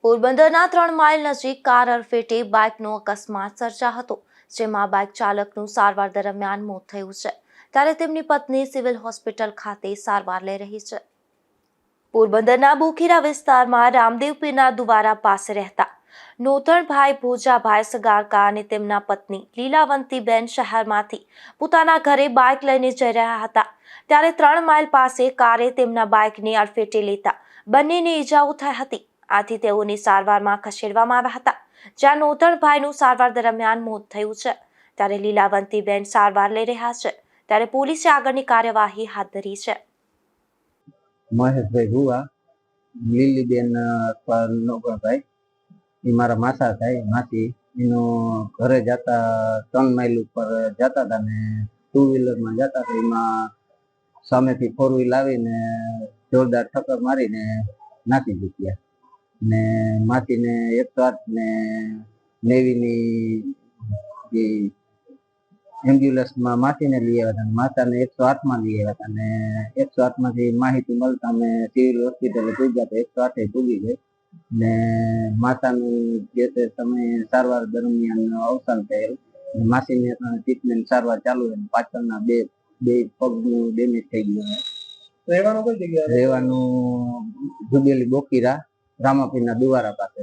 પોરબંદરના 3 માઇલ નજીક કાર અડફેટે બાઇકનો અકસ્માત સર્જાયો હતો, જેમાં બાઇક ચાલકનું સારવાર દરમિયાન મોત થયું છે, ત્યારે તેમની પત્ની સિવિલ હોસ્પિટલ ખાતે સારવાર લઈ રહી છે. પોરબંદરના બોખીરા વિસ્તારમાં રામદેવ પીરના દુવારા પાસે રહેતા નોતણભાઈ ભોજાભાઈ સગારકા અને તેમના પત્ની લીલાવંતીબેન શહેરમાંથી પોતાના ઘરે બાઇક લઈને જઈ રહ્યા હતા, ત્યારે 3 માઇલ પાસે કારે તેમના બાઇકને અડફેટે લેતા બંનેને ઈજાઓ થઈ હતી. આથી તેઓની સારવારમાં ખસેડવામાં આવ્યા હતા, જ્યાં નોતણભાઈનું સારવાર દરમિયાન મોત થયું છે, ત્યારે લીલાવંતીબેન સારવાર લઈ રહ્યા છે, ત્યારે પોલીસે આગળની કાર્યવાહી હાથ ધરી છે. મહેશભાઈ ભુવા, લીલીબેન નોકરભાઈ, એ મારા માસા થાય માસી. એનું ઘરે જતા 3 માઇલ ઉપર જતા હતા ને 2 વ્હીલરમાં જતા હતા. એમાં સામેથી 4 વ્હીલ આવીને જોરદાર ટક્કર મારીને નાખી દીધી ને માસીને 108 ને નેવીની એમ્બ્યુલન્સમાં માસીને લઈ આવ્યા હતા, માતાને 108માં લઈ આવ્યા હતા ને 108માંથી માહિતી મળતા અમે સિવિલ હોસ્પિટલે પૂગ્યા તો 108 પૂગી ગઈ ને માતાનું જે તે સમયે સારવાર દરમિયાન અવસાન થયેલ. માસીને ટ્રીટમેન્ટ સારવાર ચાલુ છે. પાછળના બે પગનું ડેમેજ થઈ ગયું છે. રહેવાનું કઈ જગ્યાએ? રહેવાનું જુબેલી બોકીરા રામાપીરના દુવારા પાસે.